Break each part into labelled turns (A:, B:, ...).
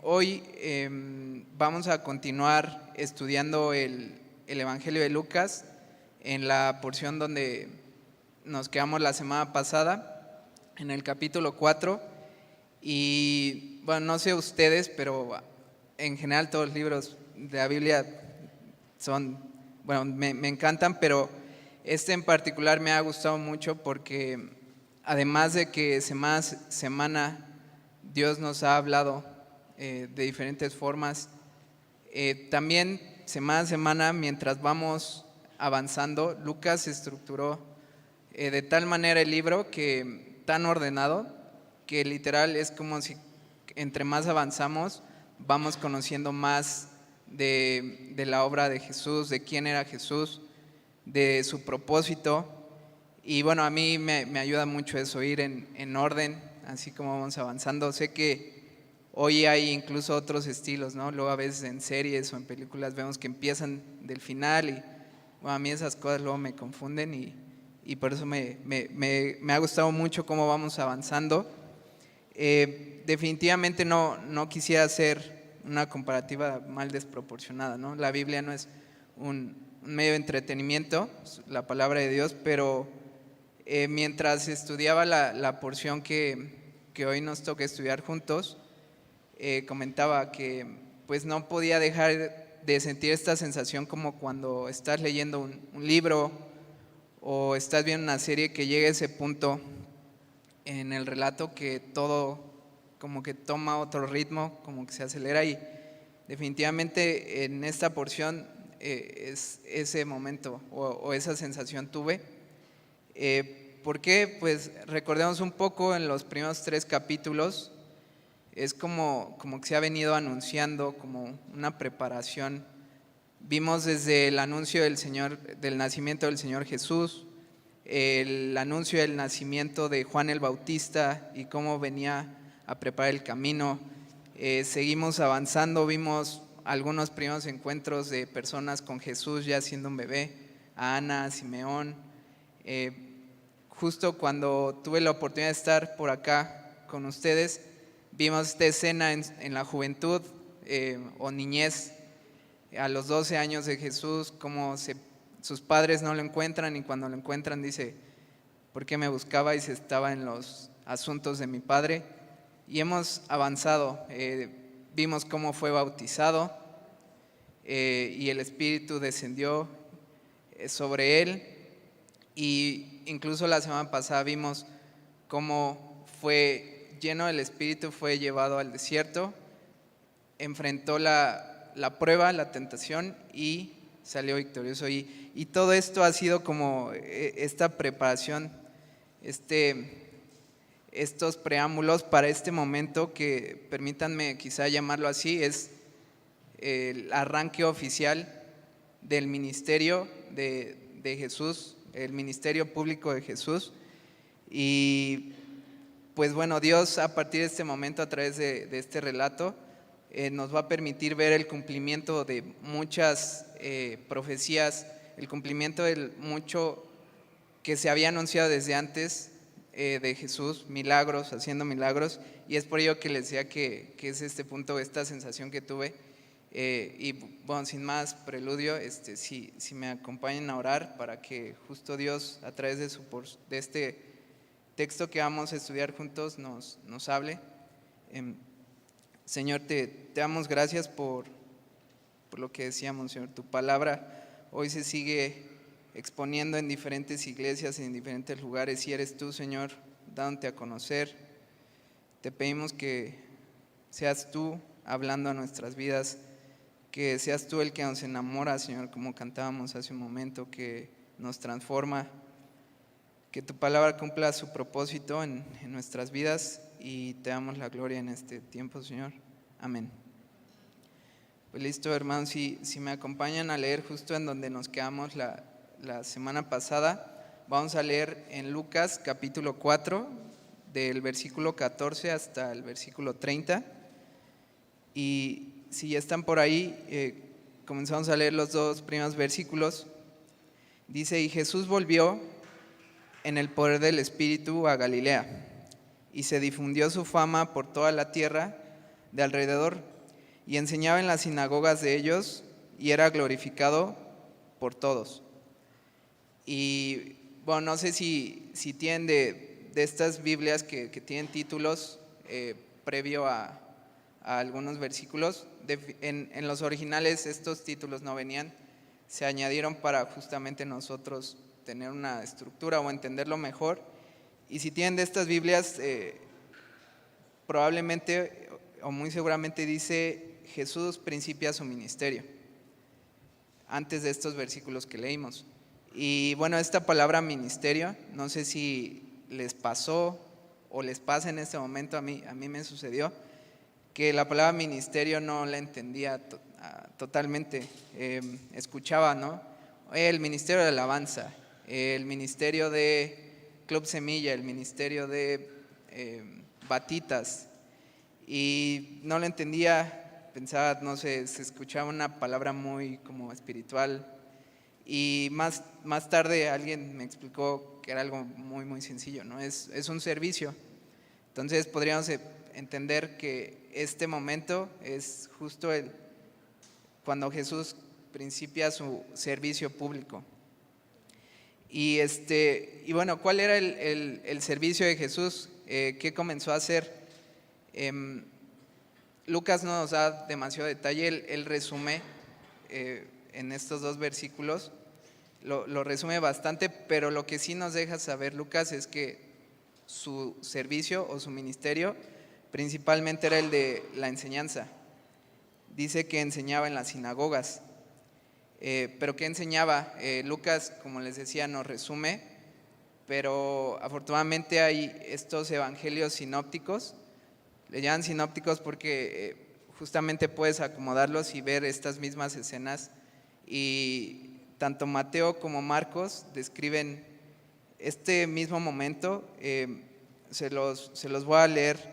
A: Hoy vamos a continuar estudiando el Evangelio de Lucas en la porción donde nos quedamos la semana pasada, en el capítulo 4. Y bueno, no sé ustedes, pero en general todos los libros de la Biblia me encantan, pero este en particular me ha gustado mucho porque además de que semana a semana Dios nos ha hablado de diferentes formas, también semana a semana, mientras vamos avanzando, Lucas estructuró de tal manera el libro, tan ordenado, que literal es como si entre más avanzamos vamos conociendo más de la obra de Jesús, de quién era Jesús, de su propósito. Y bueno, a mí me ayuda mucho eso, ir en orden, así como vamos avanzando. Sé que hoy hay incluso otros estilos, ¿no? Luego a veces en series o en películas vemos que empiezan del final y bueno, a mí esas cosas luego me confunden y por eso me ha gustado mucho cómo vamos avanzando. Definitivamente no quisiera hacer una comparativa mal desproporcionada, ¿no? La Biblia no es un medio de entretenimiento, la palabra de Dios, pero mientras estudiaba la porción que hoy nos toca estudiar juntos, comentaba que pues no podía dejar de sentir esta sensación como cuando estás leyendo un libro o estás viendo una serie, que llega a ese punto en el relato que todo como que toma otro ritmo, como que se acelera, y definitivamente en esta porción es ese momento o esa sensación tuve. ¿Por qué? Pues recordemos un poco, en los primeros 3 capítulos es como que se ha venido anunciando como una preparación. Vimos desde el anuncio del nacimiento del Señor Jesús, el anuncio del nacimiento de Juan el Bautista y cómo venía a preparar el camino. Seguimos avanzando, vimos algunos primeros encuentros de personas con Jesús ya siendo un bebé, a Ana, a Simeón. Justo cuando tuve la oportunidad de estar por acá con ustedes, vimos esta escena en la juventud o niñez, a los 12 años de Jesús, cómo sus padres no lo encuentran, y cuando lo encuentran dice: ¿por qué me buscaba? Y se estaba en los asuntos de mi padre. Y hemos avanzado, vimos cómo fue bautizado y el Espíritu descendió sobre él. Y incluso la semana pasada vimos cómo fue lleno del Espíritu, fue llevado al desierto, enfrentó la prueba, la tentación, y salió victorioso. Y todo esto ha sido como esta preparación, estos preámbulos para este momento que, permítanme quizá llamarlo así, es el arranque oficial del ministerio de Jesús, el ministerio público de Jesús. Y pues bueno, Dios a partir de este momento, a través de este relato, nos va a permitir ver el cumplimiento de muchas profecías, el cumplimiento de mucho que se había anunciado desde antes de Jesús, milagros, haciendo milagros. Y es por ello que les decía que es este punto, esta sensación que tuve. Y bueno, sin más preludio, si me acompañan a orar para que justo Dios, a través de este texto que vamos a estudiar juntos, nos hable. Señor, te damos gracias por lo que decíamos, Señor. Tu palabra hoy se sigue exponiendo en diferentes iglesias, en diferentes lugares, y eres tú, Señor, dándote a conocer. Te pedimos que seas tú hablando a nuestras vidas, que seas tú el que nos enamora, Señor, como cantábamos hace un momento, que nos transforma, que tu palabra cumpla su propósito en nuestras vidas, y te damos la gloria en este tiempo, Señor. Amén. Pues listo, hermanos, si me acompañan a leer justo en donde nos quedamos la semana pasada, vamos a leer en Lucas capítulo 4, del versículo 14 hasta el versículo 30. Y si ya están por ahí, comenzamos a leer los 2 primeros versículos. Dice: y Jesús volvió en el poder del Espíritu a Galilea, y se difundió su fama por toda la tierra de alrededor, y enseñaba en las sinagogas de ellos y era glorificado por todos. Y bueno, no sé si tienen de estas Biblias que tienen títulos previo a algunos versículos. En los originales estos títulos no venían, se añadieron para justamente nosotros tener una estructura o entenderlo mejor. Y si tienen de estas Biblias, probablemente o muy seguramente dice: Jesús principia su ministerio, antes de estos versículos que leímos. Y bueno, esta palabra ministerio, no sé si les pasó o les pasa en este momento, a mí me sucedió, que la palabra ministerio no la entendía totalmente. Escuchaba, ¿no? El ministerio de alabanza, el ministerio de Club Semilla, el ministerio de Batitas, y no lo entendía, pensaba, no sé, se escuchaba una palabra muy como espiritual, y más tarde alguien me explicó que era algo muy, muy sencillo, ¿no? Es un servicio. Entonces podríamos entender que este momento es justo cuando Jesús principia su servicio público. Y bueno, ¿cuál era el servicio de Jesús? ¿Qué comenzó a hacer? Lucas no nos da demasiado detalle, él resume en estos 2 versículos, lo resume bastante, pero lo que sí nos deja saber Lucas es que su servicio o su ministerio principalmente era el de la enseñanza. Dice que enseñaba en las sinagogas. ¿Pero qué enseñaba? Lucas, como les decía, nos resume, pero afortunadamente hay estos evangelios sinópticos. Le llaman sinópticos porque justamente puedes acomodarlos y ver estas mismas escenas, y tanto Mateo como Marcos describen este mismo momento. Se los voy a leer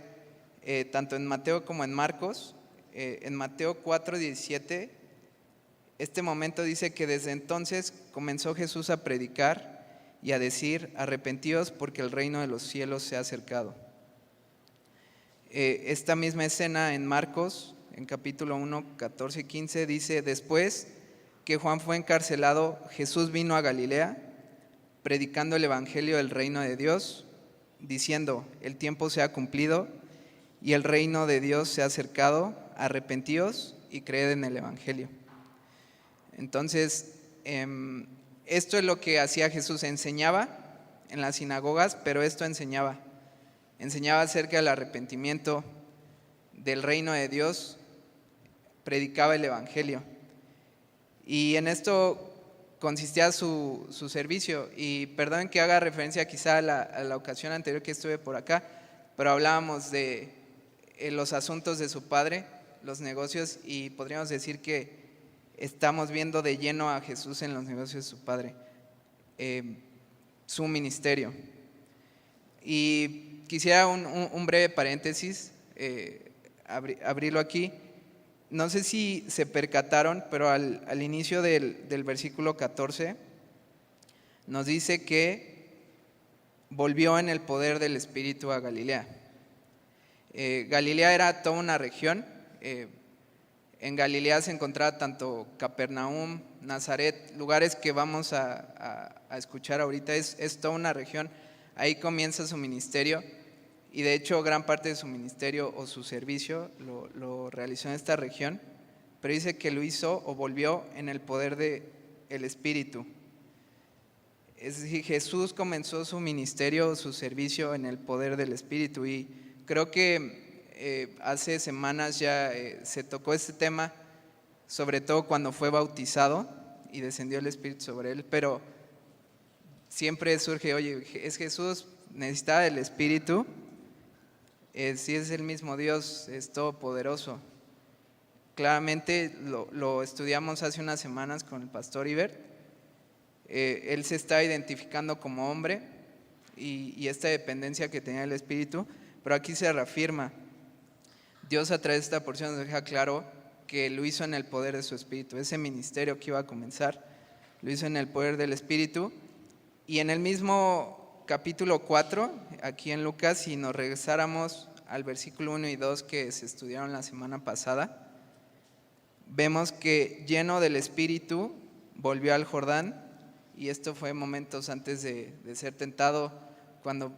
A: tanto en Mateo como en Marcos. En Mateo 4:17, este momento dice que desde entonces comenzó Jesús a predicar y a decir: arrepentíos porque el reino de los cielos se ha acercado. Esta misma escena en Marcos, en capítulo 1, 14 y 15, dice: después que Juan fue encarcelado, Jesús vino a Galilea, predicando el evangelio del reino de Dios, diciendo: el tiempo se ha cumplido y el reino de Dios se ha acercado, arrepentíos y creed en el evangelio. Entonces, esto es lo que hacía Jesús. Enseñaba en las sinagogas, pero esto enseñaba acerca del arrepentimiento, del reino de Dios, predicaba el evangelio. Y en esto consistía su servicio. Y perdonen que haga referencia quizá a la ocasión anterior que estuve por acá, pero hablábamos de los asuntos de su padre, los negocios, y podríamos decir que estamos viendo de lleno a Jesús en los negocios de su padre, su ministerio. Y quisiera un breve paréntesis, abrirlo aquí. No sé si se percataron, pero al inicio del versículo 14 nos dice que volvió en el poder del Espíritu a Galilea. Galilea era toda una región. En Galilea se encontraba tanto Capernaum, Nazaret, lugares que vamos a escuchar ahorita. Es toda una región. Ahí comienza su ministerio, y de hecho gran parte de su ministerio o su servicio lo realizó en esta región, pero dice que lo hizo o volvió en el poder del Espíritu. Es decir, Jesús comenzó su ministerio o su servicio en el poder del Espíritu, y creo que hace semanas ya se tocó este tema, sobre todo cuando fue bautizado y descendió el Espíritu sobre él, pero siempre surge: oye, ¿es Jesús? ¿Necesitaba el Espíritu? Si es el mismo Dios, es todopoderoso. Claramente lo estudiamos hace unas semanas con el pastor Iber. Él se está identificando como hombre y esta dependencia que tenía el Espíritu, pero aquí se reafirma. Dios, a través de esta porción, nos deja claro que lo hizo en el poder de su Espíritu. Ese ministerio que iba a comenzar lo hizo en el poder del Espíritu. Y en el mismo capítulo 4, aquí en Lucas, si nos regresáramos al versículo 1 y 2 que se estudiaron la semana pasada, vemos que lleno del Espíritu volvió al Jordán, y esto fue momentos antes de ser tentado, cuando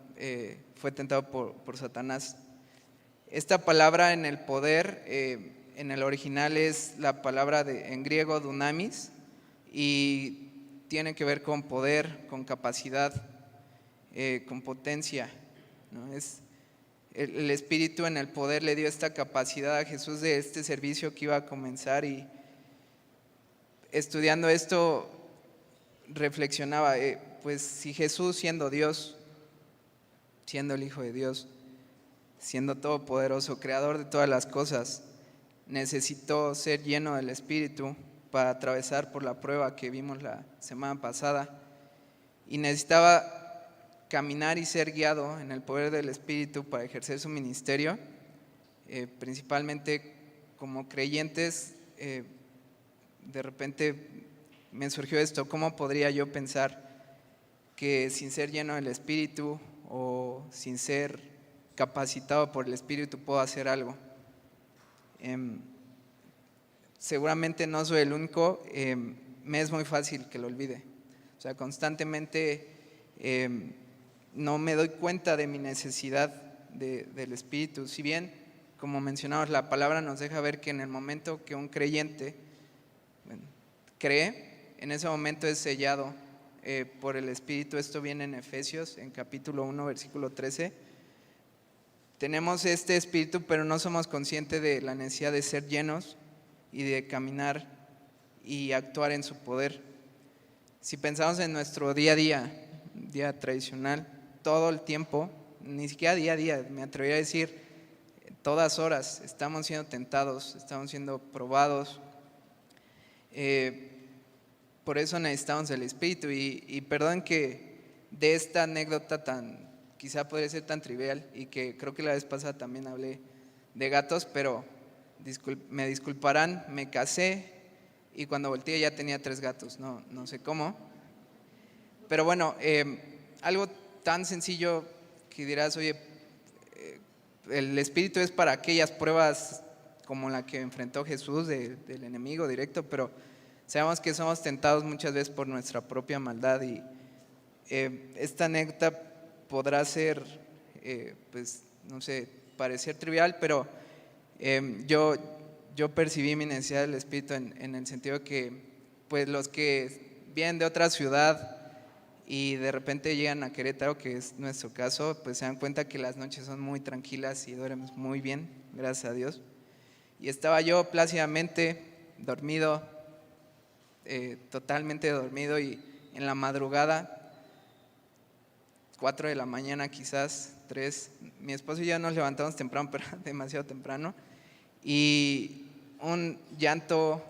A: fue tentado por Satanás. Esta palabra en el poder, en el original es la palabra en griego dunamis, y tiene que ver con poder, con capacidad, con potencia, ¿no? El Espíritu en el poder le dio esta capacidad a Jesús de este servicio que iba a comenzar. Y estudiando esto reflexionaba, pues si Jesús, siendo Dios, siendo el Hijo de Dios, siendo todopoderoso, creador de todas las cosas, necesitó ser lleno del Espíritu para atravesar por la prueba que vimos la semana pasada, y necesitaba caminar y ser guiado en el poder del Espíritu para ejercer su ministerio, principalmente como creyentes. De repente me surgió esto: ¿cómo podría yo pensar que sin ser lleno del Espíritu o sin ser capacitado por el Espíritu puedo hacer algo? Seguramente no soy el único. Me es muy fácil que lo olvide. O sea, constantemente no me doy cuenta de mi necesidad del Espíritu. Si bien, como mencionamos, la palabra nos deja ver que en el momento que un creyente cree, en ese momento es sellado por el Espíritu. Esto viene en Efesios, en capítulo 1, versículo 13. Tenemos este Espíritu, pero no somos conscientes de la necesidad de ser llenos y de caminar y actuar en su poder. Si pensamos en nuestro día a día tradicional, todo el tiempo, ni siquiera día a día, me atrevería a decir, todas horas estamos siendo tentados, estamos siendo probados. Por eso necesitamos el Espíritu. Y perdón que de esta anécdota quizá podría ser tan trivial, y que creo que la vez pasada también hablé de gatos, pero me disculparán, me casé y cuando volteé ya tenía 3 gatos, no sé cómo. Pero bueno, algo tan sencillo que dirás, oye, el Espíritu es para aquellas pruebas como la que enfrentó Jesús del enemigo directo, pero sabemos que somos tentados muchas veces por nuestra propia maldad. Y esta anécdota podrá ser, pues, no sé, parecer trivial, pero yo percibí mi necesidad del Espíritu en el sentido que, pues, los que vienen de otra ciudad y de repente llegan a Querétaro, que es nuestro caso, pues se dan cuenta que las noches son muy tranquilas y duermes muy bien, gracias a Dios. Y estaba yo plácidamente dormido, totalmente dormido, y en la madrugada, 4 de la mañana quizás, 3, mi esposo y yo nos levantamos temprano, pero demasiado temprano, y un llanto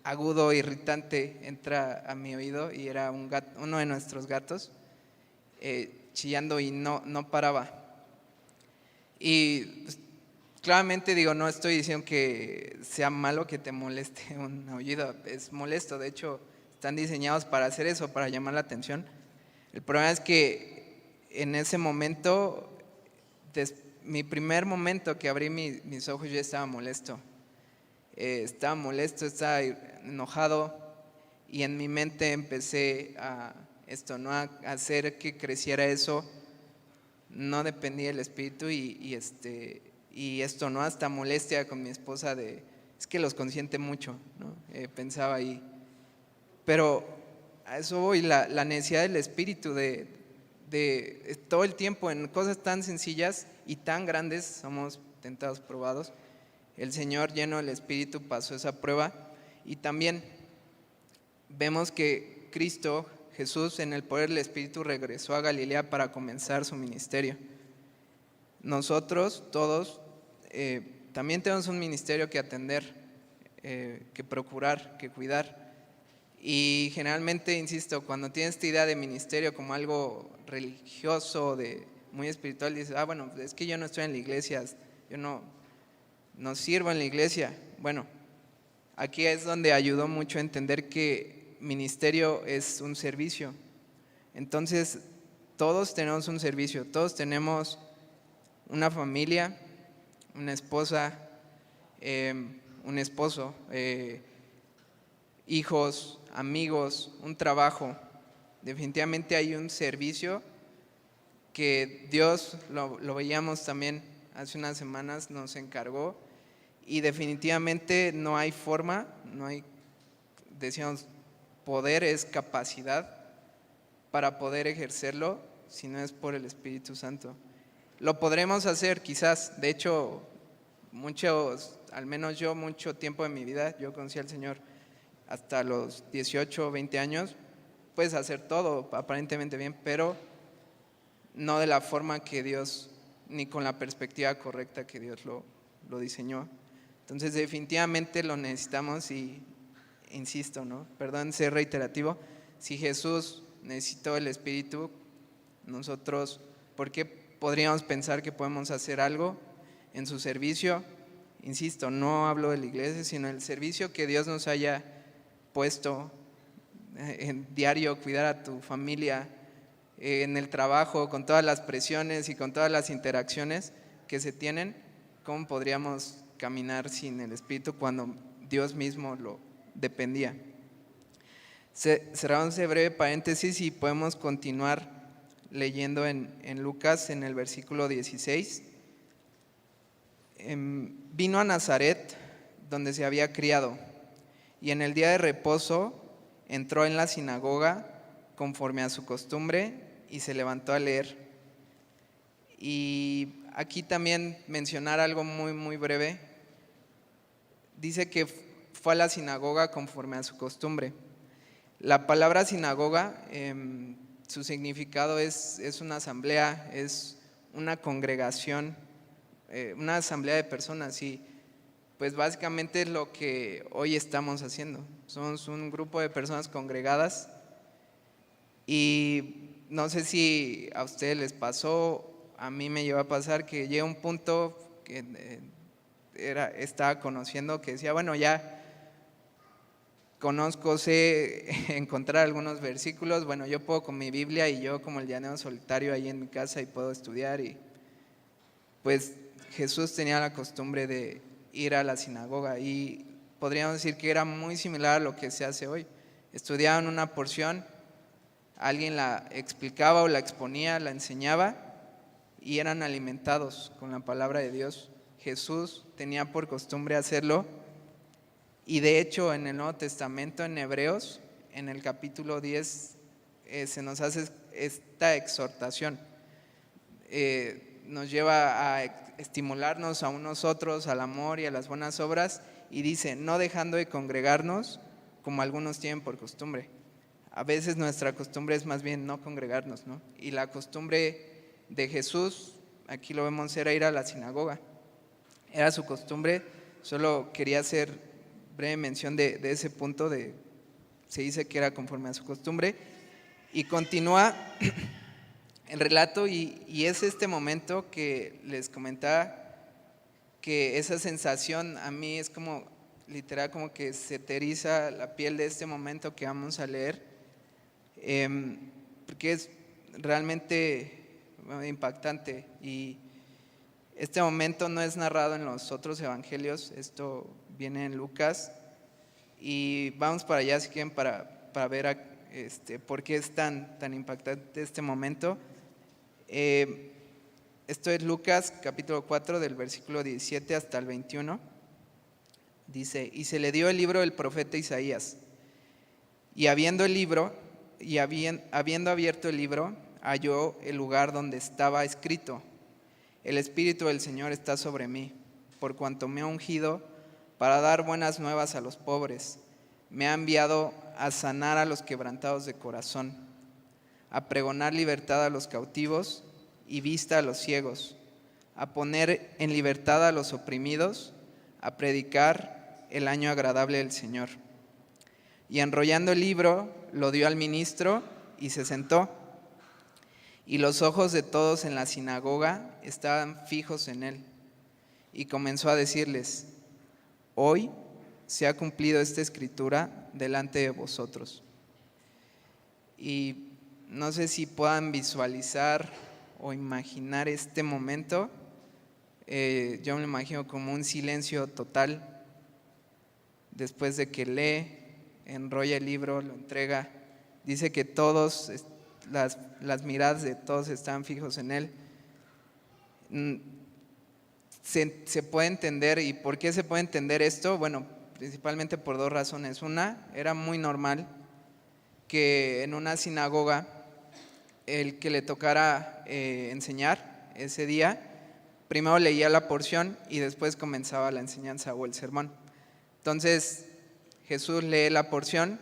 A: agudo, irritante, entra a mi oído, y era uno de nuestros gatos chillando, y no paraba. Y pues, claramente digo, no estoy diciendo que sea malo que te moleste un aullido, es molesto, de hecho están diseñados para hacer eso, para llamar la atención. El problema es que en ese momento, mi primer momento que abrí mis ojos, yo estaba molesto. Estaba enojado, y en mi mente empecé a hacer que creciera eso. No dependía del Espíritu, y esto, ¿no? Hasta molestia con mi esposa es que los consiente mucho, ¿no? Pensaba ahí. Pero a eso voy, la necesidad del Espíritu de todo el tiempo en cosas tan sencillas y tan grandes somos tentados, probados. El Señor, lleno del Espíritu, pasó esa prueba. Y también vemos que Cristo, Jesús, en el poder del Espíritu, regresó a Galilea para comenzar su ministerio. Nosotros todos también tenemos un ministerio que atender, que procurar, que cuidar. Y generalmente, insisto, cuando tienes esta idea de ministerio como algo religioso, muy espiritual, dices, bueno, es que yo no estoy en la iglesia, yo no sirvo en la iglesia. Bueno, aquí es donde ayudó mucho a entender que ministerio es un servicio. Entonces, todos tenemos un servicio, todos tenemos una familia, una esposa, un esposo, hijos, amigos, un trabajo. Definitivamente hay un servicio que Dios, lo veíamos también hace unas semanas, nos encargó, y definitivamente no hay forma, no hay, decíamos, poder es capacidad para poder ejercerlo si no es por el Espíritu Santo. Lo podremos hacer quizás, de hecho, al menos yo, mucho tiempo de mi vida, yo conocí al Señor hasta los 18 o 20 años, puedes hacer todo aparentemente bien, pero no de la forma que Dios, ni con la perspectiva correcta que Dios lo diseñó. Entonces definitivamente lo necesitamos y insisto, ¿no? Perdón ser reiterativo, si Jesús necesitó el Espíritu, nosotros, ¿por qué podríamos pensar que podemos hacer algo en su servicio? Insisto, no hablo de la iglesia, sino el servicio que Dios nos haya puesto en diario, cuidar a tu familia, en el trabajo, con todas las presiones y con todas las interacciones que se tienen. ¿Cómo podríamos caminar sin el Espíritu cuando Dios mismo lo dependía? Cerramos ese breve paréntesis y podemos continuar leyendo en Lucas, en el versículo 16. Vino a Nazaret, donde se había criado, y en el día de reposo entró en la sinagoga conforme a su costumbre y se levantó a leer. Y aquí también mencionar algo muy, muy breve. Dice que fue a la sinagoga conforme a su costumbre. La palabra sinagoga, su significado es una asamblea, es una congregación, una asamblea de personas, y pues básicamente es lo que hoy estamos haciendo. Somos un grupo de personas congregadas, y no sé si a ustedes les pasó, a mí me llegó a pasar que llega un punto que estaba conociendo que decía, bueno, ya conozco, sé encontrar algunos versículos, bueno, yo puedo con mi Biblia y yo como el llanero solitario ahí en mi casa y puedo estudiar. Y pues Jesús tenía la costumbre de ir a la sinagoga y podríamos decir que era muy similar a lo que se hace hoy. Estudiaban una porción, alguien la explicaba o la exponía, la enseñaba y eran alimentados con la palabra de Dios. Jesús tenía por costumbre hacerlo. Y de hecho en el Nuevo Testamento, en Hebreos, en el capítulo 10, se nos hace esta exhortación. Nos lleva a estimularnos a unos otros, al amor y a las buenas obras, y dice, no dejando de congregarnos como algunos tienen por costumbre. A veces nuestra costumbre es más bien no congregarnos, ¿no? Y la costumbre de Jesús, aquí lo vemos, era ir a la sinagoga. Era su costumbre. Solo quería hacer breve mención de ese punto, se dice que era conforme a su costumbre, y continúa el relato, y es este momento que les comentaba, que esa sensación a mí es como literal, como que se te eriza la piel de este momento que vamos a leer, porque es realmente impactante. Y este momento no es narrado en los otros evangelios, esto viene en Lucas, y vamos para allá si quieren para ver por qué es tan impactante este momento. Esto es Lucas capítulo 4 del versículo 17 hasta el 21. Dice, y se le dio el libro del profeta Isaías, y habiendo abierto el libro, halló el lugar donde estaba escrito, el Espíritu del Señor está sobre mí, por cuanto me ha ungido para dar buenas nuevas a los pobres. Me ha enviado a sanar a los quebrantados de corazón, a pregonar libertad a los cautivos y vista a los ciegos, a poner en libertad a los oprimidos, a predicar el año agradable del Señor. Y enrollando el libro, lo dio al ministro y se sentó. Y los ojos de todos en la sinagoga estaban fijos en él. Y comenzó a decirles, hoy se ha cumplido esta escritura delante de vosotros. Y no sé si puedan visualizar o imaginar este momento. Yo me lo imagino como un silencio total, después de que lee, enrolla el libro, lo entrega, dice que todos, las miradas de todos están fijos en él. Se puede entender. ¿Y por qué se puede entender esto? Bueno, principalmente por dos razones. Una, era muy normal que en una sinagoga el que le tocara enseñar ese día, primero leía la porción y después comenzaba la enseñanza o el sermón. Entonces Jesús lee la porción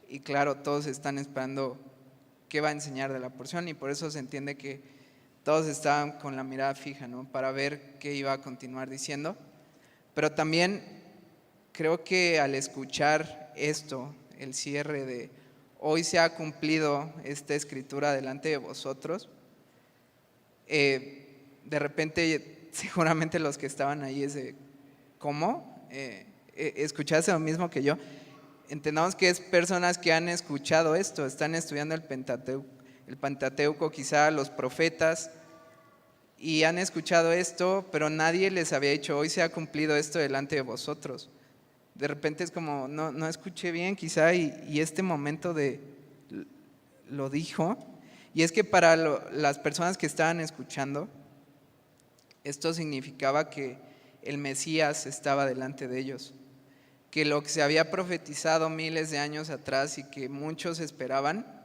A: y claro, todos están esperando qué va a enseñar de la porción, y por eso se entiende que todos estaban con la mirada fija, ¿no?, para ver qué iba a continuar diciendo. Pero también creo que al escuchar esto, el cierre de hoy se ha cumplido esta escritura delante de vosotros, de repente seguramente los que estaban ahí es de ¿cómo? ¿Escuchaste lo mismo que yo? Entendamos que es personas que han escuchado esto, están estudiando el Pentateuco, quizá los profetas, y han escuchado esto, pero nadie les había dicho hoy se ha cumplido esto delante de vosotros. De repente es como no escuché bien quizá, y este momento de lo dijo. Y es que para las personas que estaban escuchando, esto significaba que el Mesías estaba delante de ellos, que lo que se había profetizado miles de años atrás y que muchos esperaban,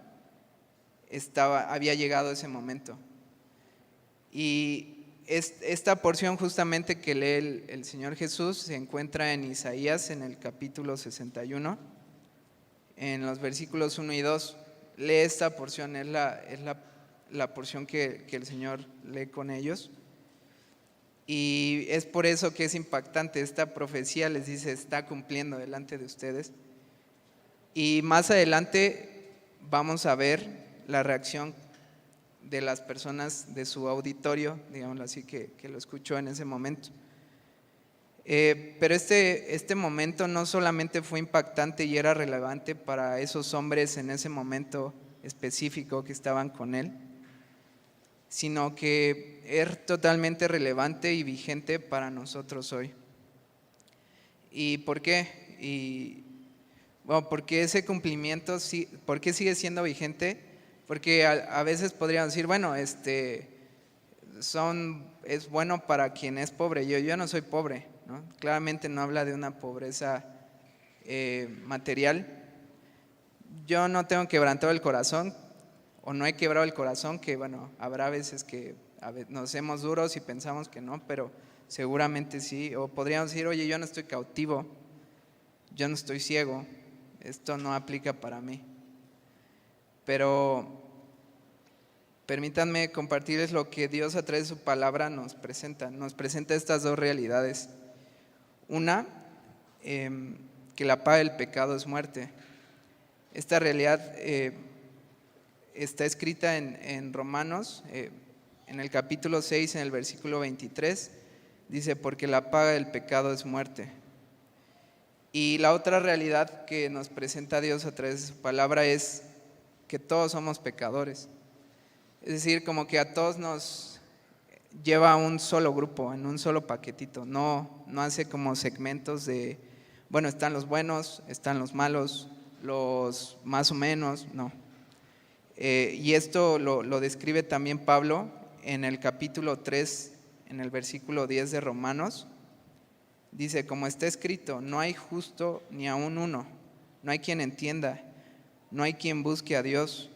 A: había llegado ese momento. Y esta porción justamente que lee el Señor Jesús se encuentra en Isaías, en el capítulo 61, en los versículos 1 y 2. Lee esta porción, es la porción que el Señor lee con ellos. Y es por eso que es impactante. Esta profecía les dice, está cumpliendo delante de ustedes. Y más adelante vamos a ver la reacción de las personas de su auditorio, digámoslo así, que lo escuchó en ese momento. Pero este momento no solamente fue impactante y era relevante para esos hombres en ese momento específico que estaban con él, sino que es totalmente relevante y vigente para nosotros hoy. ¿Y por qué? Bueno, porque ese cumplimiento, ¿por qué sigue siendo vigente? Porque a veces podríamos decir, bueno, es bueno para quien es pobre. Yo no soy pobre, ¿no? Claramente no habla de una pobreza material. Yo no tengo quebrantado el corazón, o no he quebrado el corazón, que bueno, habrá veces que nos hacemos duros y pensamos que no, pero seguramente sí. O podríamos decir, oye, yo no estoy cautivo, yo no estoy ciego, esto no aplica para mí. Pero permítanme compartirles lo que Dios a través de su palabra nos presenta estas dos realidades. Una, que la paga del pecado es muerte. Esta realidad está escrita en Romanos, en el capítulo 6, en el versículo 23, dice, porque la paga del pecado es muerte. Y la otra realidad que nos presenta Dios a través de su palabra es que todos somos pecadores. Es decir, como que a todos nos lleva a un solo grupo, en un solo paquetito. No hace como segmentos de, bueno, están los buenos, están los malos, los más o menos, no. Y esto lo describe también Pablo en el capítulo 3, en el versículo 10 de Romanos. Dice, como está escrito, no hay justo ni aun uno, no hay quien entienda, no hay quien busque a Dios.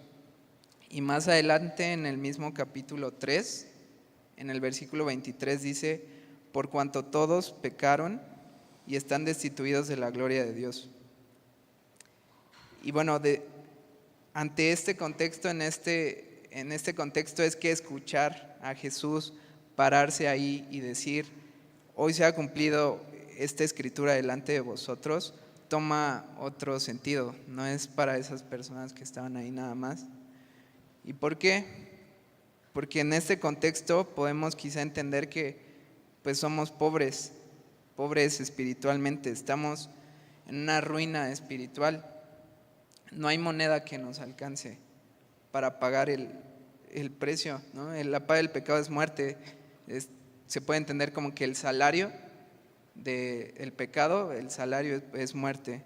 A: Y más adelante en el mismo capítulo 3, en el versículo 23 dice, por cuanto todos pecaron y están destituidos de la gloria de Dios. Y bueno, ante este contexto, en este contexto es que escuchar a Jesús pararse ahí y decir, hoy se ha cumplido esta escritura delante de vosotros, toma otro sentido, no es para esas personas que estaban ahí nada más. ¿Y por qué? Porque en este contexto podemos quizá entender que pues somos pobres espiritualmente, estamos en una ruina espiritual. No hay moneda que nos alcance para pagar el precio, ¿no? La paga del pecado es muerte. Se puede entender como que el salario del pecado, el salario es muerte.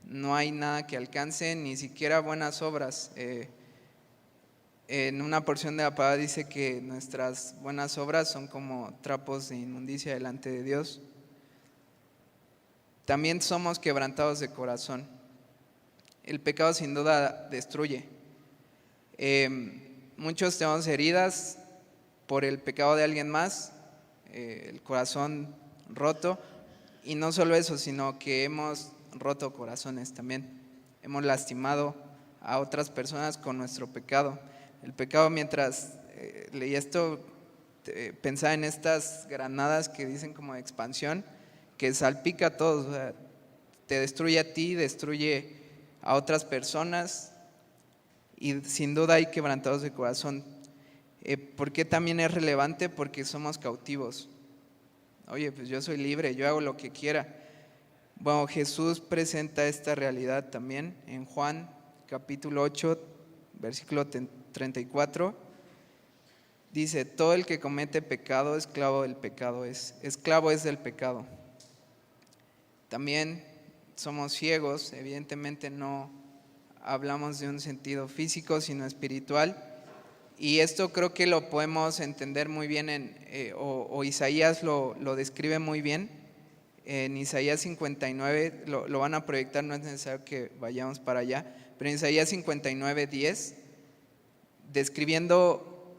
A: No hay nada que alcance, ni siquiera buenas obras. En una porción de la palabra dice que nuestras buenas obras son como trapos de inmundicia delante de Dios. También somos quebrantados de corazón. El pecado sin duda destruye. Muchos tenemos heridas por el pecado de alguien más, el corazón roto, y no solo eso, sino que hemos roto corazones también. Hemos lastimado a otras personas con nuestro pecado. El pecado, mientras leía esto, pensaba en estas granadas que dicen como de expansión, que salpica a todos, o sea, te destruye a ti, destruye a otras personas, y sin duda hay quebrantados de corazón. ¿Por qué también es relevante? Porque somos cautivos. Oye, pues yo soy libre, yo hago lo que quiera. Bueno, Jesús presenta esta realidad también en Juan capítulo 8, versículo 34. Dice: todo el que comete pecado, esclavo del pecado es. Esclavo es del pecado. También somos ciegos, evidentemente no hablamos de un sentido físico, sino espiritual. Y esto creo que lo podemos entender muy bien, o Isaías lo describe muy bien. En Isaías 59, lo van a proyectar, no es necesario que vayamos para allá, pero en Isaías 59, 10, describiendo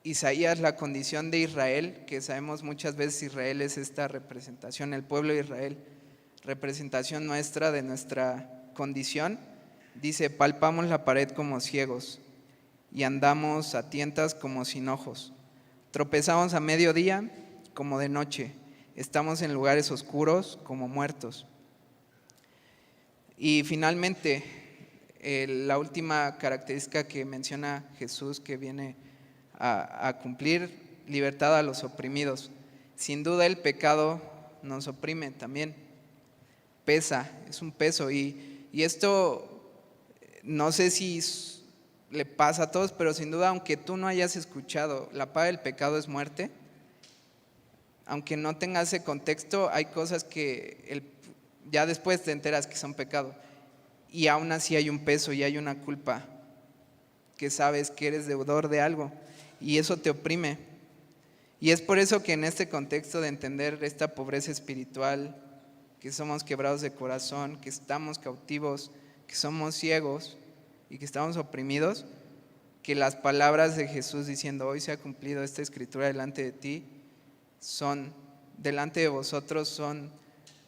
A: Isaías la condición de Israel, que sabemos muchas veces Israel es esta representación, el pueblo de Israel, representación nuestra de nuestra condición. Dice: palpamos la pared como ciegos y andamos a tientas como sin ojos. Tropezamos a mediodía como de noche, estamos en lugares oscuros como muertos. Y finalmente, la última característica que menciona Jesús que viene a cumplir: libertad a los oprimidos. Sin duda el pecado nos oprime también, pesa, es un peso, y esto no sé si le pasa a todos, pero sin duda, aunque tú no hayas escuchado, la paga del pecado es muerte, aunque no tengas ese contexto, hay cosas que ya después te enteras que son pecado, y aún así hay un peso y hay una culpa, que sabes que eres deudor de algo, y eso te oprime. Y es por eso que en este contexto de entender esta pobreza espiritual, que somos quebrados de corazón, que estamos cautivos, que somos ciegos y que estamos oprimidos, que las palabras de Jesús diciendo: hoy se ha cumplido esta escritura delante de ti, delante de vosotros, son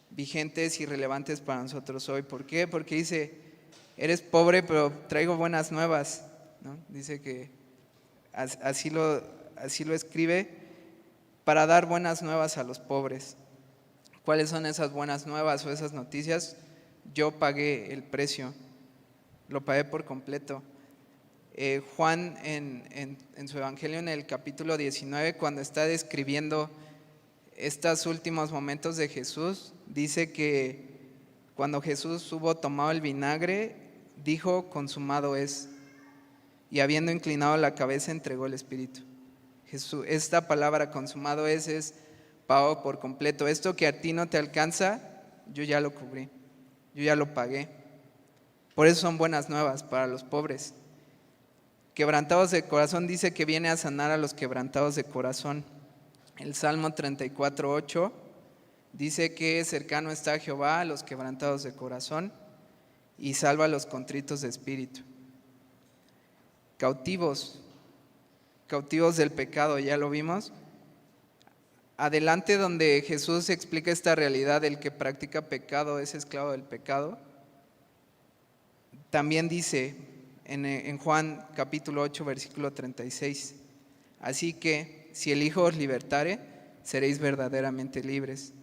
A: vigentes y relevantes para nosotros hoy. ¿Por qué? Porque dice: eres pobre, pero traigo buenas nuevas, ¿no? Dice que así lo escribe, para dar buenas nuevas a los pobres. ¿Cuáles son esas buenas nuevas o esas noticias? Yo pagué el precio, lo pagué por completo. Juan en su evangelio, en el capítulo 19, cuando está describiendo estos últimos momentos de Jesús, dice que cuando Jesús hubo tomado el vinagre, dijo: consumado es, y habiendo inclinado la cabeza, entregó el espíritu. Esta palabra consumado es pago por completo. Esto que a ti no te alcanza, yo ya lo cubrí, yo ya lo pagué. Por eso son buenas nuevas para los pobres. Quebrantados de corazón, dice que viene a sanar a los quebrantados de corazón. El Salmo 34:8 dice que cercano está Jehová a los quebrantados de corazón y salva a los contritos de espíritu. Cautivos del pecado, ya lo vimos. Adelante, donde Jesús explica esta realidad: el que practica pecado es esclavo del pecado. También dice en Juan capítulo 8, versículo 36: así que si el Hijo os libertare, seréis verdaderamente libres.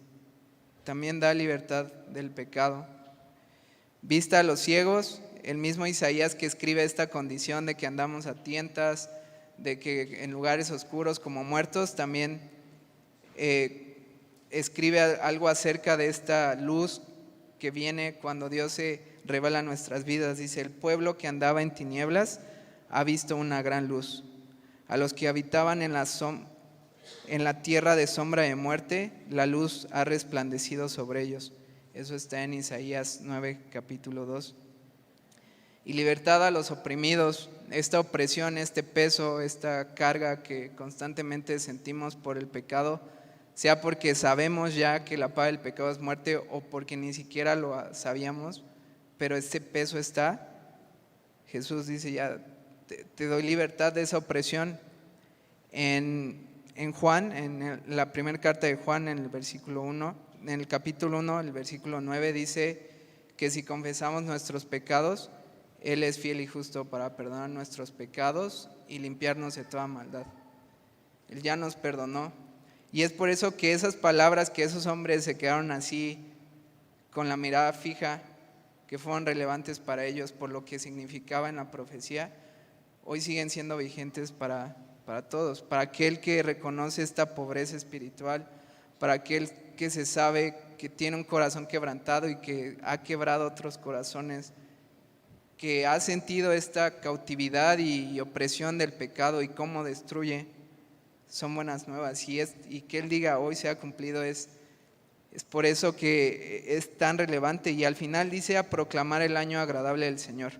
A: También da libertad del pecado. Vista a los ciegos, el mismo Isaías, que escribe esta condición de que andamos a tientas, de que en lugares oscuros como muertos, también escribe algo acerca de esta luz que viene cuando Dios se revela en nuestras vidas. Dice: el pueblo que andaba en tinieblas ha visto una gran luz. A los que habitaban en la En la tierra de sombra de muerte, la luz ha resplandecido sobre ellos. Eso está en Isaías 9, capítulo 2. Y libertad a los oprimidos. Esta opresión, este peso, esta carga que constantemente sentimos por el pecado, sea porque sabemos ya que la paga del pecado es muerte o porque ni siquiera lo sabíamos, pero este peso está. Jesús dice: ya te doy libertad de esa opresión. En Juan, en la primera carta de Juan, en el versículo 1, en el capítulo 1, el versículo 9, dice que si confesamos nuestros pecados, Él es fiel y justo para perdonar nuestros pecados y limpiarnos de toda maldad. Él ya nos perdonó. Y es por eso que esas palabras, que esos hombres se quedaron así, con la mirada fija, que fueron relevantes para ellos por lo que significaba en la profecía, hoy siguen siendo vigentes para todos, para aquel que reconoce esta pobreza espiritual, para aquel que se sabe que tiene un corazón quebrantado y que ha quebrado otros corazones, que ha sentido esta cautividad y opresión del pecado y cómo destruye. Son buenas nuevas, y que Él diga hoy se ha cumplido, es por eso que es tan relevante. Y al final dice: a proclamar el año agradable del Señor.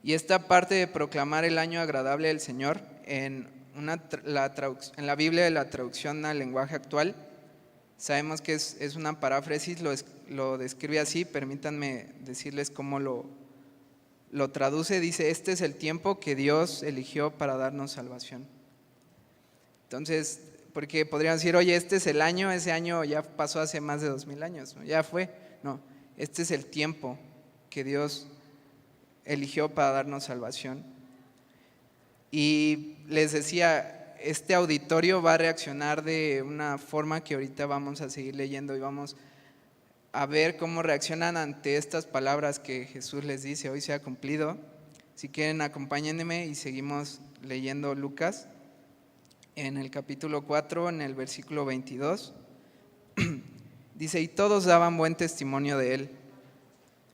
A: Y esta parte de proclamar el año agradable del Señor, en la Biblia de la traducción al lenguaje actual, sabemos que es una paráfrasis, lo describe así. Permítanme decirles cómo lo traduce. Dice: este es el tiempo que Dios eligió para darnos salvación. Entonces, porque podrían decir: oye, este es el año, ese año ya pasó hace más de 2000 años, ¿no? Ya fue. No, este es el tiempo que Dios eligió para darnos salvación. Y les decía, este auditorio va a reaccionar de una forma que ahorita vamos a seguir leyendo y vamos a ver cómo reaccionan ante estas palabras que Jesús les dice: hoy se ha cumplido. Si quieren, acompáñenme y seguimos leyendo Lucas en el capítulo 4, en el versículo 22. Dice: y todos daban buen testimonio de él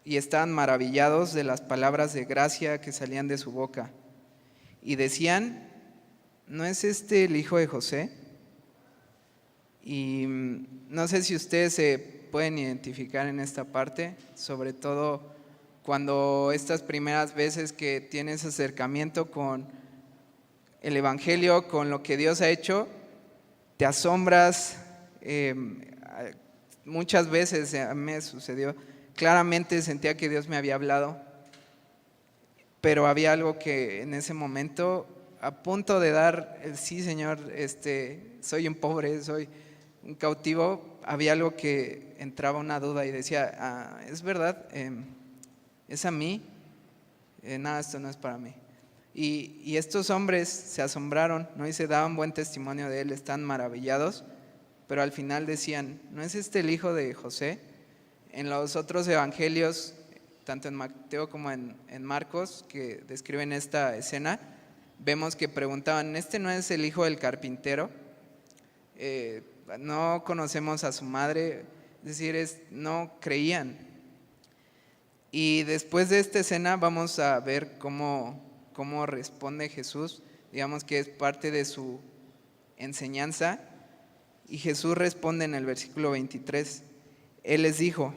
A: y estaban maravillados de las palabras de gracia que salían de su boca, y decían: ¿no es este el hijo de José? Y no sé si ustedes se pueden identificar en esta parte, sobre todo cuando estas primeras veces que tienes acercamiento con el Evangelio, con lo que Dios ha hecho, te asombras. Muchas veces a mí me sucedió, claramente sentía que Dios me había hablado, pero había algo que en ese momento, a punto de dar el sí, Señor, soy un pobre, soy un cautivo, había algo que entraba una duda y decía: ¿es verdad? ¿Es a mí? Nada, esto no es para mí. Y estos hombres se asombraron, ¿no? Y se daban buen testimonio de él, están maravillados, pero al final decían: ¿no es este el hijo de José? En los otros evangelios, tanto en Mateo como en Marcos, que describen esta escena, vemos que preguntaban: ¿este no es el hijo del carpintero? No conocemos a su madre, es decir, no creían. Y después de esta escena vamos a ver cómo responde Jesús, digamos que es parte de su enseñanza. Y Jesús responde en el versículo 23. Él les dijo: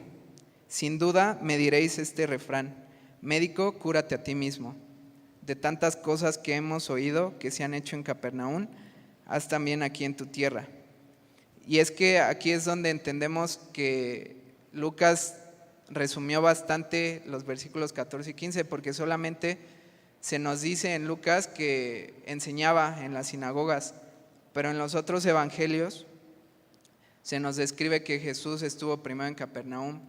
A: sin duda me diréis este refrán: médico, cúrate a ti mismo. De tantas cosas que hemos oído que se han hecho en Capernaum, haz también aquí en tu tierra. Y es que aquí es donde entendemos que Lucas resumió bastante los versículos 14 y 15, porque solamente se nos dice en Lucas que enseñaba en las sinagogas, pero en los otros evangelios se nos describe que Jesús estuvo primero en Capernaum,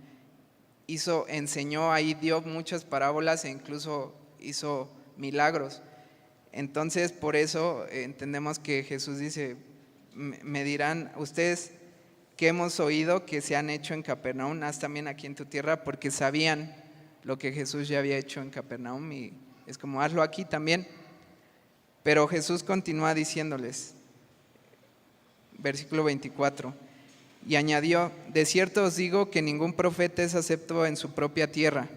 A: enseñó ahí, dio muchas parábolas e incluso hizo milagros. Entonces, por eso entendemos que Jesús dice: me dirán ustedes que hemos oído que se han hecho en Capernaum, haz también aquí en tu tierra, porque sabían lo que Jesús ya había hecho en Capernaum y es como: hazlo aquí también. Pero Jesús continúa diciéndoles, versículo 24, y añadió: de cierto os digo que ningún profeta es acepto en su propia tierra.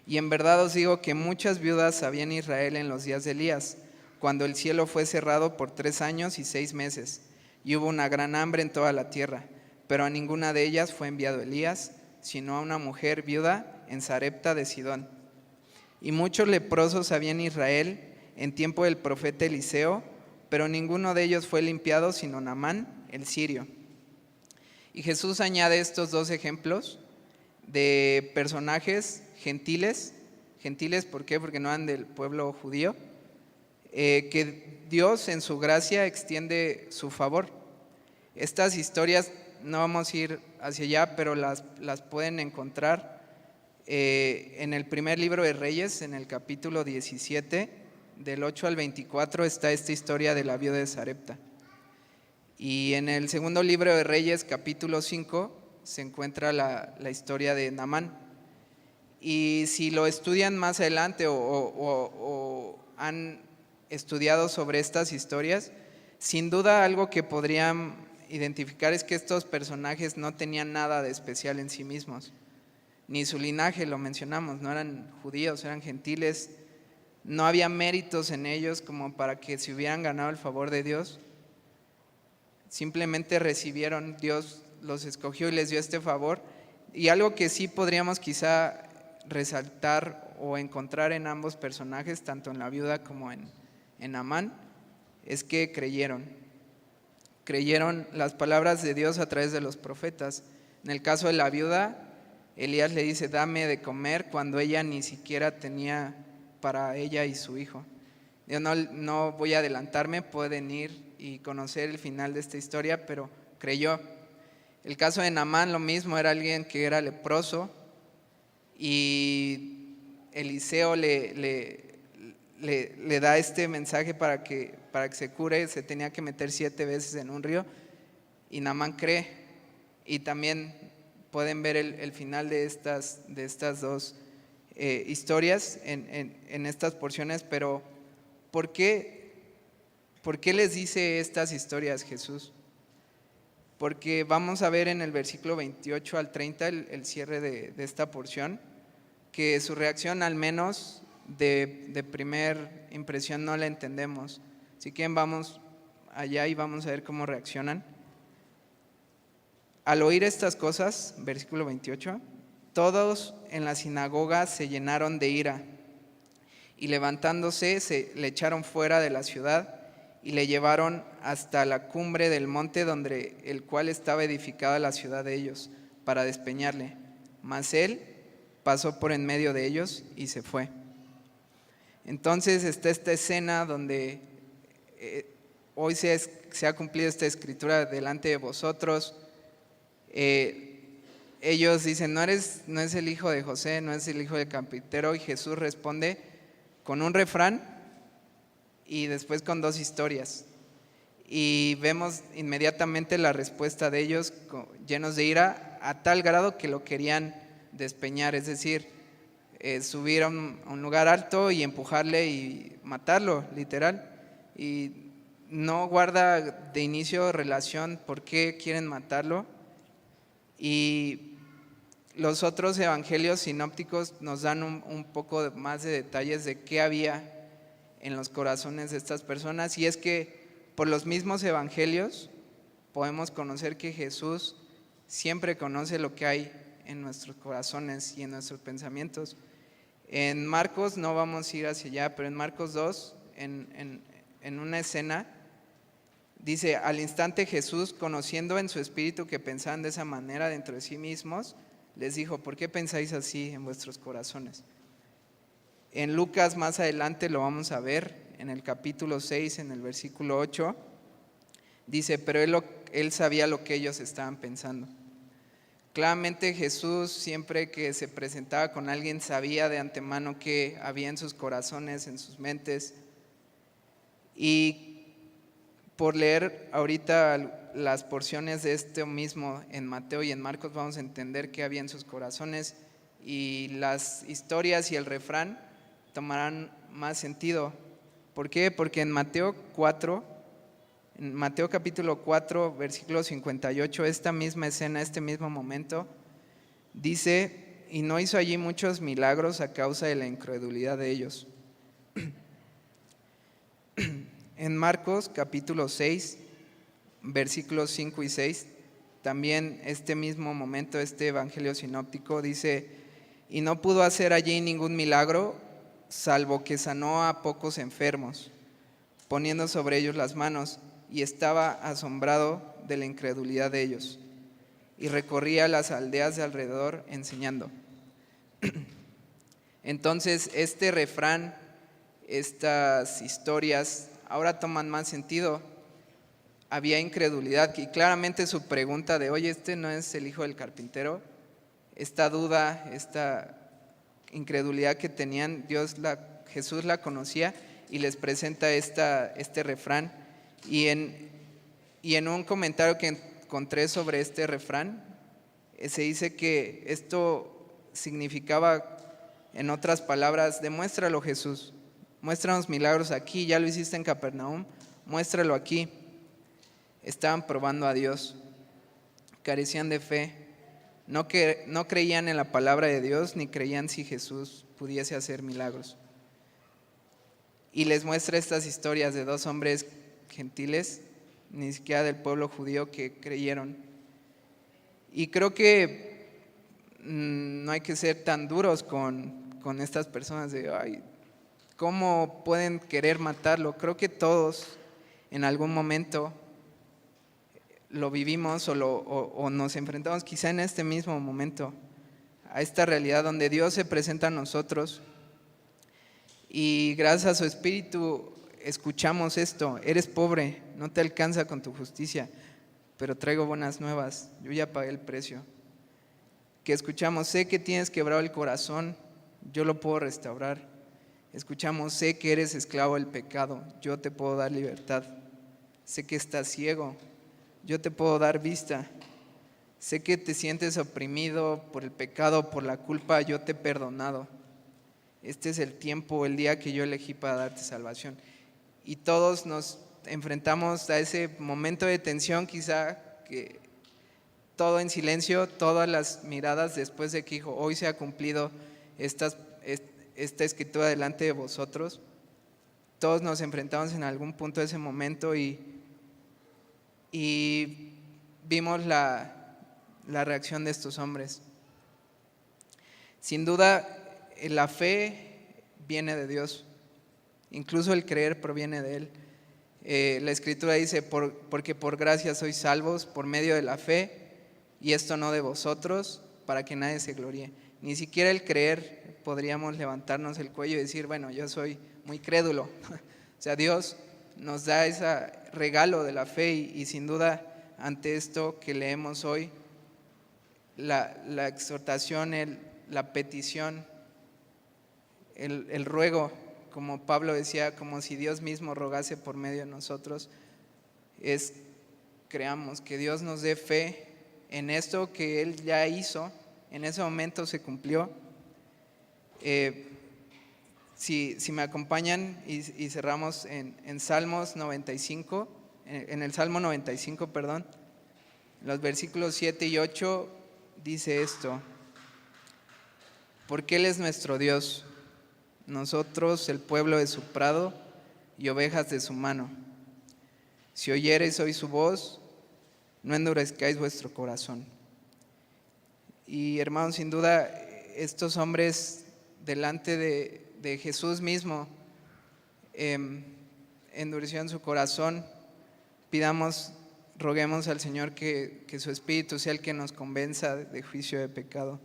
A: Y en verdad os digo que muchas viudas había en Israel en los días de Elías, cuando el cielo fue cerrado por 3 años y 6 meses, y hubo una gran hambre en toda la tierra, pero a ninguna de ellas fue enviado Elías, sino a una mujer viuda en Sarepta de Sidón. Y muchos leprosos había en Israel en tiempo del profeta Eliseo, pero ninguno de ellos fue limpiado, sino Naamán, el sirio. Y Jesús añade estos 2 ejemplos de personajes gentiles. Gentiles, ¿por qué? Porque no eran del pueblo judío. Que Dios en su gracia extiende su favor. Estas historias no vamos a ir hacia allá, pero las pueden encontrar en el primer libro de Reyes, en el capítulo 17, del 8 al 24, está esta historia de la viuda de Sarepta. Y en el segundo libro de Reyes, capítulo 5, se encuentra la historia de Naamán. Y si lo estudian más adelante o han estudiado sobre estas historias, sin duda algo que podrían identificar es que estos personajes no tenían nada de especial en sí mismos, ni su linaje, lo mencionamos, no eran judíos, eran gentiles, no había méritos en ellos como para que se hubieran ganado el favor de Dios. Simplemente recibieron, Dios los escogió y les dio este favor. Y algo que sí podríamos quizá resaltar o encontrar en ambos personajes, tanto en la viuda como en Naamán, es que creyeron las palabras de Dios a través de los profetas. En el caso de la viuda, Elías le dice: dame de comer, cuando ella ni siquiera tenía para ella y su hijo. Yo no voy a adelantarme, pueden ir y conocer el final de esta historia, pero creyó. El caso de Naamán, lo mismo, era alguien que era leproso y Eliseo le da este mensaje para que se cure. Se tenía que meter 7 veces en un río y Naamán cree. Y también pueden ver el final de estas 2 historias en estas porciones. Pero ¿por qué les dice estas historias Jesús? Porque vamos a ver en el versículo 28 al 30, el cierre de esta porción, que su reacción, al menos de primer impresión, no la entendemos. Así que vamos allá y vamos a ver cómo reaccionan. Al oír estas cosas, versículo 28, todos en la sinagoga se llenaron de ira y levantándose le echaron fuera de la ciudad y le llevaron hasta la cumbre del monte donde el cual estaba edificada la ciudad de ellos, para despeñarle. Mas él pasó por en medio de ellos y se fue. Entonces está esta escena donde hoy se ha cumplido esta escritura delante de vosotros. Ellos dicen: no es el hijo de José, no es el hijo del carpintero. Y Jesús responde con un refrán y después con 2 historias. Y vemos inmediatamente la respuesta de ellos, llenos de ira, a tal grado que lo querían despeñar, es decir, subir a un lugar alto y empujarle y matarlo, literal. Y no guarda de inicio relación por qué quieren matarlo. Y los otros evangelios sinópticos nos dan un poco más de detalles de qué había en los corazones de estas personas. Y es que por los mismos evangelios podemos conocer que Jesús siempre conoce lo que hay en nuestros corazones y en nuestros pensamientos. En Marcos, no vamos a ir hacia allá, pero en Marcos 2, en una escena, dice: al instante Jesús, conociendo en su espíritu que pensaban de esa manera dentro de sí mismos, les dijo: ¿por qué pensáis así en vuestros corazones? En Lucas, más adelante lo vamos a ver, en el capítulo 6, en el versículo 8, dice: pero él sabía lo que ellos estaban pensando. Claramente Jesús, siempre que se presentaba con alguien, sabía de antemano qué había en sus corazones, en sus mentes. Y por leer ahorita las porciones de esto mismo en Mateo y en Marcos, vamos a entender qué había en sus corazones, y las historias y el refrán tomarán más sentido. ¿Por qué? Porque en Mateo capítulo 4, versículo 58, esta misma escena, este mismo momento, dice: y no hizo allí muchos milagros a causa de la incredulidad de ellos. En Marcos capítulo 6, versículos 5 y 6, también este mismo momento, este evangelio sinóptico dice: y no pudo hacer allí ningún milagro, salvo que sanó a pocos enfermos, poniendo sobre ellos las manos, y estaba asombrado de la incredulidad de ellos, y recorría las aldeas de alrededor enseñando. Entonces este refrán, estas historias ahora toman más sentido. Había incredulidad y claramente su pregunta de: oye, ¿este no es el hijo del carpintero? Esta duda, esta incredulidad que tenían, Jesús la conocía y les presenta este refrán. Y en un comentario que encontré sobre este refrán, se dice que esto significaba, en otras palabras: demuéstralo, Jesús, muéstranos milagros aquí, ya lo hiciste en Capernaum, muéstralo aquí. Estaban probando a Dios, carecían de fe, no creían en la palabra de Dios, ni creían si Jesús pudiese hacer milagros. Y les muestra estas historias de dos hombres gentiles, ni siquiera del pueblo judío, que creyeron. Y creo que no hay que ser tan duros con estas personas de: ay, ¿cómo pueden querer matarlo? Creo que todos en algún momento lo vivimos o nos enfrentamos, quizá en este mismo momento, a esta realidad donde Dios se presenta a nosotros y gracias a su Espíritu escuchamos esto: eres pobre, no te alcanza con tu justicia, pero traigo buenas nuevas, yo ya pagué el precio. Que escuchamos: sé que tienes quebrado el corazón, yo lo puedo restaurar. Escuchamos: sé que eres esclavo del pecado, yo te puedo dar libertad. Sé que estás ciego, yo te puedo dar vista. Sé que te sientes oprimido por el pecado, por la culpa, yo te he perdonado. Este es el tiempo, el día que yo elegí para darte salvación. Y todos nos enfrentamos a ese momento de tensión, quizá, que todo en silencio, todas las miradas después de que dijo: hoy se ha cumplido esta escritura delante de vosotros. Todos nos enfrentamos en algún punto de ese momento y vimos la reacción de estos hombres. Sin duda, la fe viene de Dios, incluso el creer proviene de Él. La Escritura dice: porque por gracia sois salvos por medio de la fe, y esto no de vosotros, para que nadie se gloríe. Ni siquiera el creer podríamos levantarnos el cuello y decir: bueno, yo soy muy crédulo. O sea, Dios nos da ese regalo de la fe y sin duda, ante esto que leemos hoy, la exhortación, la petición, el ruego, como Pablo decía, como si Dios mismo rogase por medio de nosotros, es: creamos, que Dios nos dé fe en esto que Él ya hizo, en ese momento se cumplió. Si me acompañan y cerramos en Salmos 95, en el Salmo 95, los versículos 7 y 8, dice esto: porque Él es nuestro Dios, nosotros el pueblo de su prado y ovejas de su mano. Si oyereis hoy su voz, no endurezcáis vuestro corazón. Y hermanos, sin duda, estos hombres delante de Jesús mismo endurecieron su corazón. Roguemos al Señor que su Espíritu sea el que nos convenza de juicio de pecado,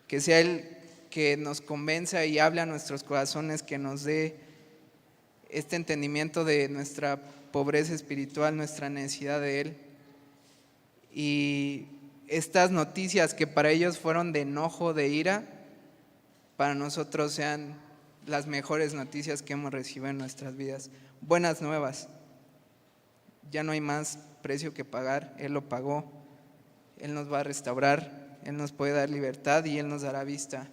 A: que sea el que nos convenza y hable a nuestros corazones, que nos dé este entendimiento de nuestra pobreza espiritual, nuestra necesidad de Él. Y estas noticias que para ellos fueron de enojo, de ira, para nosotros sean las mejores noticias que hemos recibido en nuestras vidas. Buenas nuevas. Ya no hay más precio que pagar, Él lo pagó. Él nos va a restaurar, Él nos puede dar libertad y Él nos dará vista.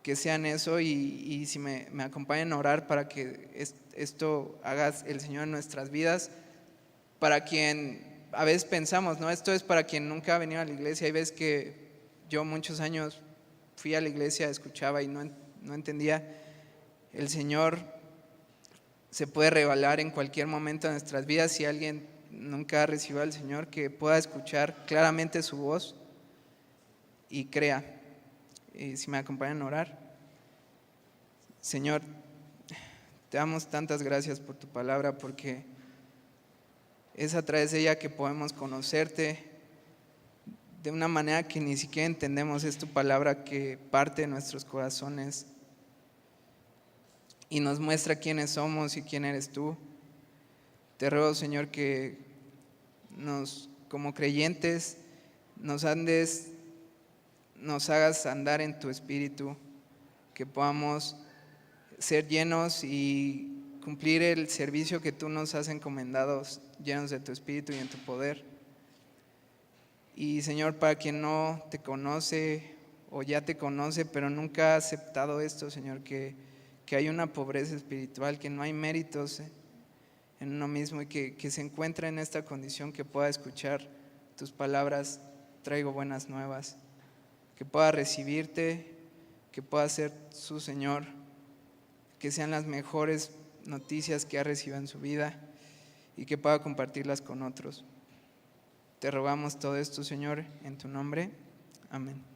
A: Que sean eso y si me acompañan a orar para que esto haga el Señor en nuestras vidas. Para quien a veces pensamos, ¿no? Esto es para quien nunca ha venido a la iglesia. Hay veces que yo muchos años fui a la iglesia, escuchaba y no entendía. El Señor se puede revelar en cualquier momento de nuestras vidas. Si alguien nunca ha recibido al Señor, que pueda escuchar claramente su voz y crea. Y si me acompañan a orar. Señor, te damos tantas gracias por tu palabra, porque es a través de ella que podemos conocerte de una manera que ni siquiera entendemos. Es tu palabra que parte de nuestros corazones y nos muestra quiénes somos y quién eres tú. Te ruego, Señor, que como creyentes, nos hagas andar en tu espíritu, que podamos ser llenos y cumplir el servicio que tú nos has encomendado, llenos de tu espíritu y en tu poder. Y Señor, para quien no te conoce o ya te conoce pero nunca ha aceptado esto, Señor, que hay una pobreza espiritual, que no hay méritos en uno mismo, y que se encuentra en esta condición, que pueda escuchar tus palabras, traigo buenas nuevas, que pueda recibirte, que pueda ser su Señor, que sean las mejores noticias que ha recibido en su vida y que pueda compartirlas con otros. Te rogamos todo esto, Señor, en tu nombre. Amén.